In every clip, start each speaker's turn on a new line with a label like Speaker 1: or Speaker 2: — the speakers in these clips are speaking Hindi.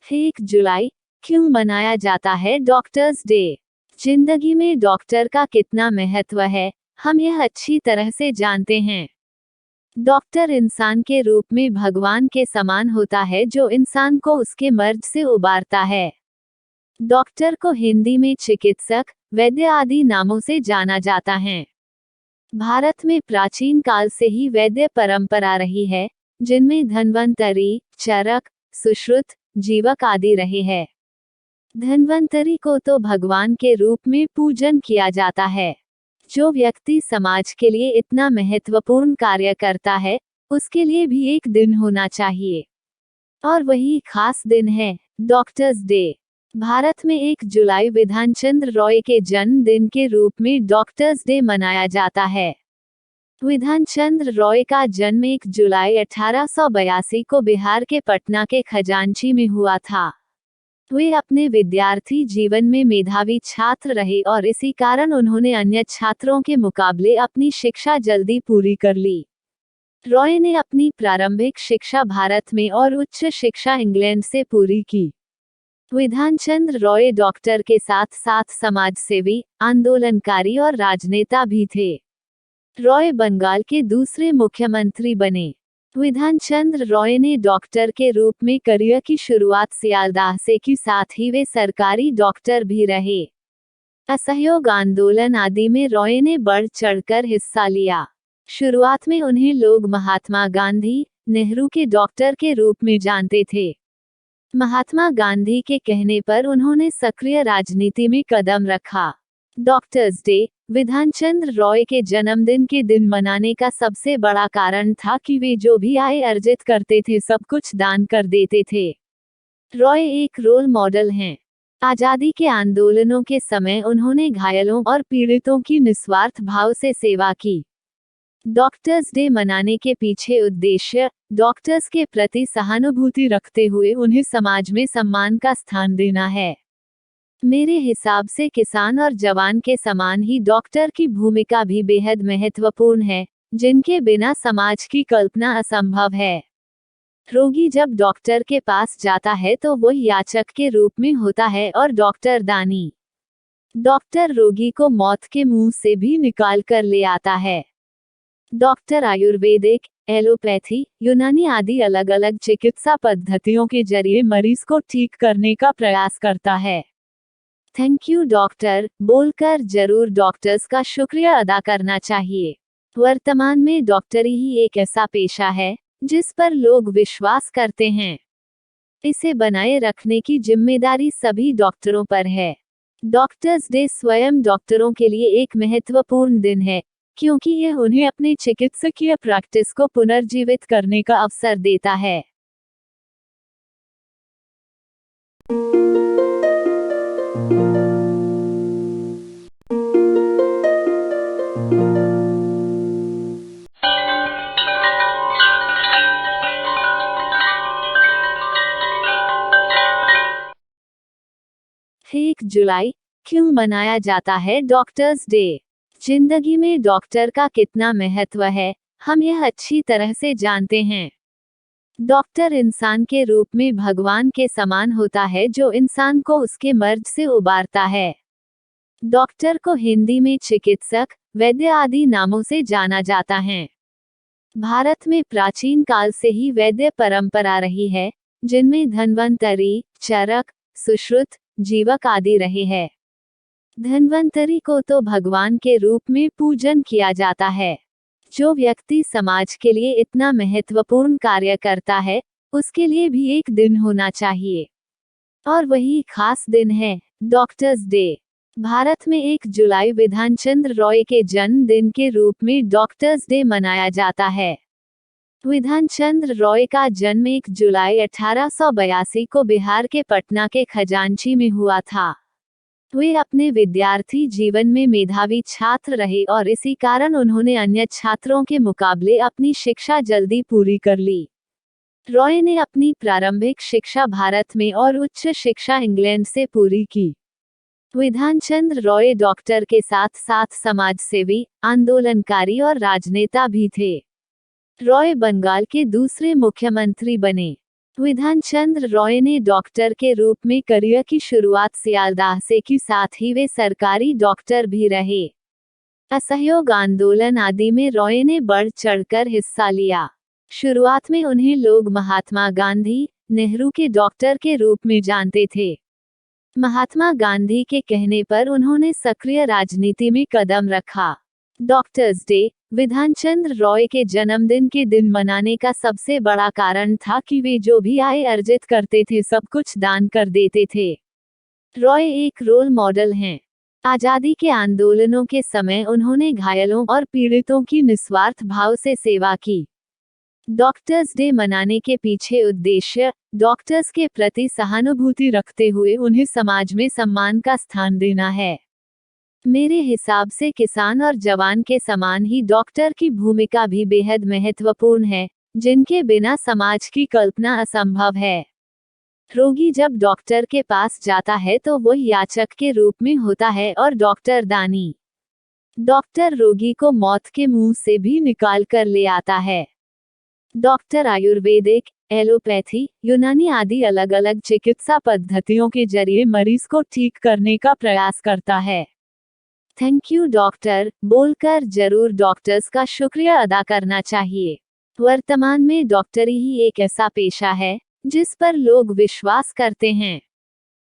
Speaker 1: 1 जुलाई क्यों मनाया जाता है डॉक्टर्स डे? जिंदगी में डॉक्टर का कितना महत्व है, हम यह अच्छी तरह से जानते हैं। डॉक्टर इंसान के रूप में भगवान के समान होता है जो इंसान को उसके मर्ज से उबारता है। डॉक्टर को हिंदी में चिकित्सक, वैद्य आदि नामों से जाना जाता है। भारत में प्राचीन काल से ही वैद्य परंपरा रही है, जिनमें धन्वंतरी, चरक, सुश्रुत, जीवक आदि रहे हैं। धन्वंतरी को तो भगवान के रूप में पूजन किया जाता है। जो व्यक्ति समाज के लिए इतना महत्वपूर्ण कार्य करता है, उसके लिए भी एक दिन होना चाहिए, और वही खास दिन है डॉक्टर्स डे। भारत में 1 जुलाई विधानचंद्र रॉय के जन्मदिन के रूप में डॉक्टर्स डे मनाया जाता है। विधानचंद्र रॉय का जन्म 1 जुलाई 1882 को बिहार के पटना के खजांची में हुआ था। वे अपने विद्यार्थी जीवन में मेधावी छात्र रहे और इसी कारण उन्होंने अन्य छात्रों के मुकाबले अपनी शिक्षा जल्दी पूरी कर ली। रॉय ने अपनी प्रारंभिक शिक्षा भारत में और उच्च शिक्षा इंग्लैंड से पूरी की। विधानचंद्र रॉय डॉक्टर के साथ साथ समाजसेवी, आंदोलनकारी और राजनेता भी थे। रॉय बंगाल के दूसरे मुख्यमंत्री बने। विधानचंद्र रॉय ने डॉक्टर के रूप में करियर की शुरुआत सियालदाह से की, साथ ही वे सरकारी डॉक्टर भी रहे। असहयोग आंदोलन आदि में रॉय ने बढ़ चढ़कर हिस्सा लिया। शुरुआत में उन्हें लोग महात्मा गांधी, नेहरू के डॉक्टर के रूप में जानते थे। महात्मा गांधी के कहने पर उन्होंने सक्रिय राजनीति में कदम रखा। डॉक्टर्स डे विधानचंद्र रॉय के जन्मदिन के दिन मनाने का सबसे बड़ा कारण था कि वे जो भी आय अर्जित करते थे सब कुछ दान कर देते थे। रॉय एक रोल मॉडल हैं। आजादी के आंदोलनों के समय उन्होंने घायलों और पीड़ितों की निस्वार्थ भाव से सेवा की। डॉक्टर्स डे मनाने के पीछे उद्देश्य डॉक्टर्स के प्रति सहानुभूति रखते हुए उन्हें समाज में सम्मान का स्थान देना है। मेरे हिसाब से किसान और जवान के समान ही डॉक्टर की भूमिका भी बेहद महत्वपूर्ण है, जिनके बिना समाज की कल्पना असंभव है। रोगी जब डॉक्टर के पास जाता है तो वो याचक के रूप में होता है और डॉक्टर दानी। डॉक्टर रोगी को मौत के मुंह से भी निकाल कर ले आता है। डॉक्टर आयुर्वेदिक, एलोपैथी, यूनानी आदि अलग अलग चिकित्सा पद्धतियों के जरिए मरीज को ठीक करने का प्रयास करता है। थैंक यू डॉक्टर बोलकर जरूर डॉक्टर्स का शुक्रिया अदा करना चाहिए। वर्तमान में डॉक्टरी ही एक ऐसा पेशा है जिस पर लोग विश्वास करते हैं। इसे बनाए रखने की जिम्मेदारी सभी डॉक्टरों पर है। डॉक्टर्स डे स्वयं डॉक्टरों के लिए एक महत्वपूर्ण दिन है, क्योंकि यह उन्हें अपने चिकित्सकीय प्रैक्टिस को पुनर्जीवित करने का अवसर देता है। एक जुलाई क्यों मनाया जाता है डॉक्टर्स डे? जिंदगी में डॉक्टर का कितना महत्व है, हम यह अच्छी तरह से जानते हैं। डॉक्टर इंसान के रूप में भगवान के समान होता है जो इंसान को उसके मर्ज से उबारता है। डॉक्टर को हिंदी में चिकित्सक, वैद्य आदि नामों से जाना जाता है। भारत में प्राचीन काल से ही वैद्य परंपरा रही है, जिनमें धन्वंतरी, चरक, सुश्रुत, जीवक आदि रहे हैं। धन्वंतरी को तो भगवान के रूप में पूजन किया जाता है। जो व्यक्ति समाज के लिए इतना महत्वपूर्ण कार्य करता है, उसके लिए भी एक दिन होना चाहिए, और वही खास दिन है डॉक्टर्स डे। भारत में 1 जुलाई विधानचंद्र रॉय के जन्मदिन के रूप में डॉक्टर्स डे मनाया जाता है। विधानचंद्र रॉय का जन्म 1 जुलाई 1882 को बिहार के पटना के खजांची में हुआ था। वे अपने विद्यार्थी जीवन में मेधावी छात्र रहे और इसी कारण उन्होंने अन्य छात्रों के मुकाबले अपनी शिक्षा जल्दी पूरी कर ली। रॉय ने अपनी प्रारंभिक शिक्षा भारत में और उच्च शिक्षा इंग्लैंड से पूरी की। विधानचंद्र रॉय डॉक्टर के साथ साथ समाजसेवी, आंदोलनकारी और राजनेता भी थे। रॉय बंगाल के दूसरे मुख्यमंत्री बने। विधान चंद्र रॉय ने डॉक्टर के रूप में करियर की शुरुआत सियालदाह से की, साथ ही वे सरकारी डॉक्टर भी रहे। असहयोग आंदोलन आदि में रॉय ने बढ़ चढ़कर हिस्सा लिया। शुरुआत में उन्हें लोग महात्मा गांधी, नेहरू के डॉक्टर के रूप में जानते थे। महात्मा गांधी के कहने पर उन्होंने सक्रिय राजनीति में कदम रखा। डॉक्टर्स डे विधान चंद्र रॉय के जन्मदिन के दिन मनाने का सबसे बड़ा कारण था कि वे जो भी आय अर्जित करते थे सब कुछ दान कर देते थे। रॉय एक रोल मॉडल हैं। आजादी के आंदोलनों के समय उन्होंने घायलों और पीड़ितों की निस्वार्थ भाव से सेवा की। डॉक्टर्स डे मनाने के पीछे उद्देश्य डॉक्टर्स के प्रति सहानुभूति रखते हुए उन्हें समाज में सम्मान का स्थान देना है। मेरे हिसाब से किसान और जवान के समान ही डॉक्टर की भूमिका भी बेहद महत्वपूर्ण है, जिनके बिना समाज की कल्पना असंभव है। रोगी जब डॉक्टर के पास जाता है तो वह याचक के रूप में होता है और डॉक्टर दानी। डॉक्टर रोगी को मौत के मुंह से भी निकाल कर ले आता है। डॉक्टर आयुर्वेदिक, एलोपैथी, यूनानी आदि अलग अलग चिकित्सा पद्धतियों के जरिए मरीज को ठीक करने का प्रयास करता है। थैंक यू डॉक्टर बोलकर जरूर डॉक्टर्स का शुक्रिया अदा करना चाहिए। वर्तमान में डॉक्टरी ही एक ऐसा पेशा है जिस पर लोग विश्वास करते हैं।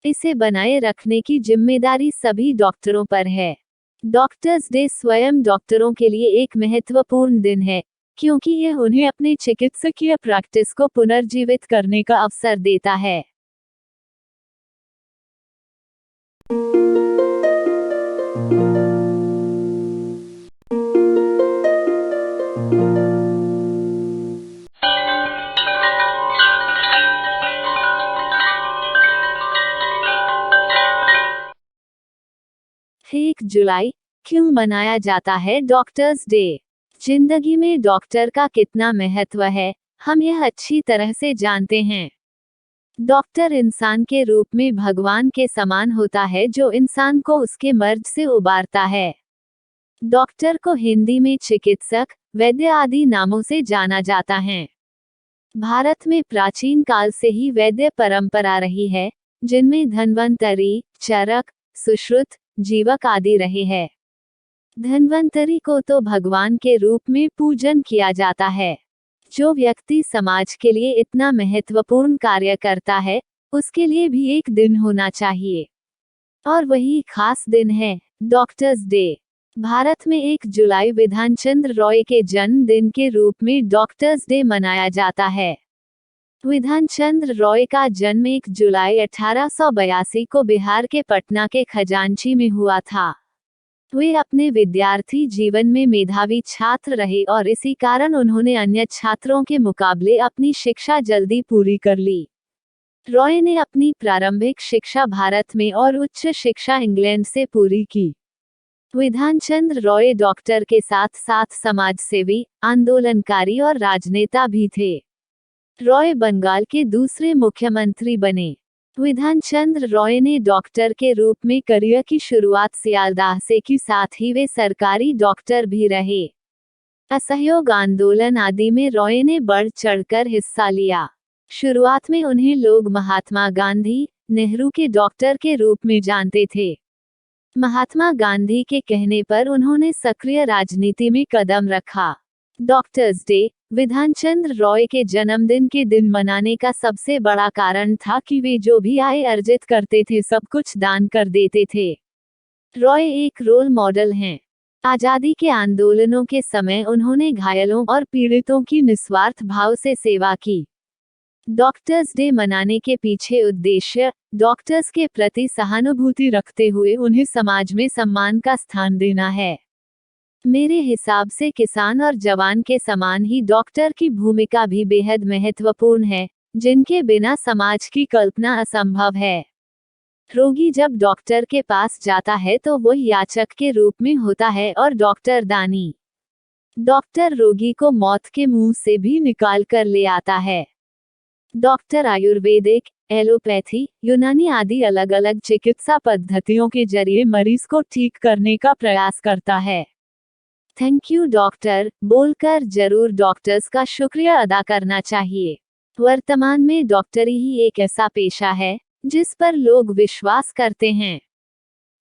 Speaker 1: इसे बनाए रखने की जिम्मेदारी सभी डॉक्टरों पर है। डॉक्टर्स डे स्वयं डॉक्टरों के लिए एक महत्वपूर्ण दिन है, क्योंकि यह उन्हें अपने चिकित्सकीय प्रैक्टिस को पुनर्जीवित करने का अवसर देता है। एक जुलाई क्यों मनाया जाता है डॉक्टर्स डे? जिंदगी में डॉक्टर का कितना महत्व है, हम यह अच्छी तरह से जानते हैं। डॉक्टर इंसान के रूप में भगवान के समान होता है, जो इंसान को उसके मर्ज से उबारता है। डॉक्टर को हिंदी में चिकित्सक, वैद्य आदि नामों से जाना जाता है। भारत में प्राचीन काल से ही वैद्य परंपरा रही है, जिनमें धन्वंतरी, चरक, सुश्रुत, जीवक आदि रहे हैं। धन्वंतरी को तो भगवान के रूप में पूजन किया जाता है। जो व्यक्ति समाज के लिए इतना महत्वपूर्ण कार्य करता है, उसके लिए भी एक दिन होना चाहिए, और वही खास दिन है डॉक्टर्स डे। भारत में 1 जुलाई विधान चंद्र रॉय के जन्मदिन के रूप में डॉक्टर्स डे मनाया जाता है। विधान चंद्र रॉय का जन्म 1 जुलाई 1882 को बिहार के पटना के खजांची में हुआ था। वे अपने विद्यार्थी जीवन में मेधावी छात्र रहे और इसी कारण उन्होंने अन्य छात्रों के मुकाबले अपनी शिक्षा जल्दी पूरी कर ली। रॉय ने अपनी प्रारंभिक शिक्षा भारत में और उच्च शिक्षा इंग्लैंड से पूरी की। विधान चंद्र रॉय डॉक्टर के साथ साथ समाजसेवी, आंदोलनकारी और राजनेता भी थे। रॉय बंगाल के दूसरे मुख्यमंत्री बने। विधान चंद्र रॉय ने डॉक्टर के रूप में करियर की शुरुआत सियालदाह से की, साथ ही वे सरकारी डॉक्टर भी रहे। असहयोग आंदोलन आदि में रॉय ने बढ़ चढ़कर हिस्सा लिया। शुरुआत में उन्हें लोग महात्मा गांधी, नेहरू के डॉक्टर के रूप में जानते थे। महात्मा गांधी के कहने पर उन्होंने सक्रिय राजनीति में कदम रखा। डॉक्टर्स डे विधान चंद्र रॉय के जन्मदिन के दिन मनाने का सबसे बड़ा कारण था कि वे जो भी आय अर्जित करते थे सब कुछ दान कर देते थे। रॉय एक रोल मॉडल हैं। आजादी के आंदोलनों के समय उन्होंने घायलों और पीड़ितों की निस्वार्थ भाव से सेवा की। डॉक्टर्स डे मनाने के पीछे उद्देश्य डॉक्टर्स के प्रति सहानुभूति रखते हुए उन्हें समाज में सम्मान का स्थान देना है। मेरे हिसाब से किसान और जवान के समान ही डॉक्टर की भूमिका भी बेहद महत्वपूर्ण है, जिनके बिना समाज की कल्पना असंभव है। रोगी जब डॉक्टर के पास जाता है तो वह याचक के रूप में होता है और डॉक्टर दानी। डॉक्टर रोगी को मौत के मुंह से भी निकाल कर ले आता है। डॉक्टर आयुर्वेदिक, एलोपैथी, यूनानी आदि अलग अलग चिकित्सा पद्धतियों के जरिए मरीज को ठीक करने का प्रयास करता है। थैंक यू डॉक्टर बोलकर जरूर डॉक्टर्स का शुक्रिया अदा करना चाहिए। वर्तमान में डॉक्टरी ही एक ऐसा पेशा है जिस पर लोग विश्वास करते हैं।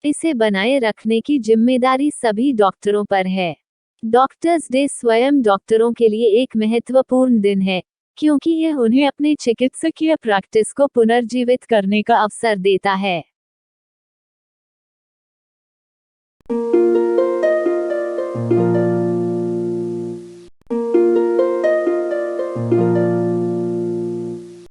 Speaker 1: इसे बनाए रखने की जिम्मेदारी सभी डॉक्टरों पर है। डॉक्टर्स डे स्वयं डॉक्टरों के लिए एक महत्वपूर्ण दिन है, क्योंकि यह उन्हें अपने चिकित्सकीय प्रैक्टिस को पुनर्जीवित करने का अवसर देता है।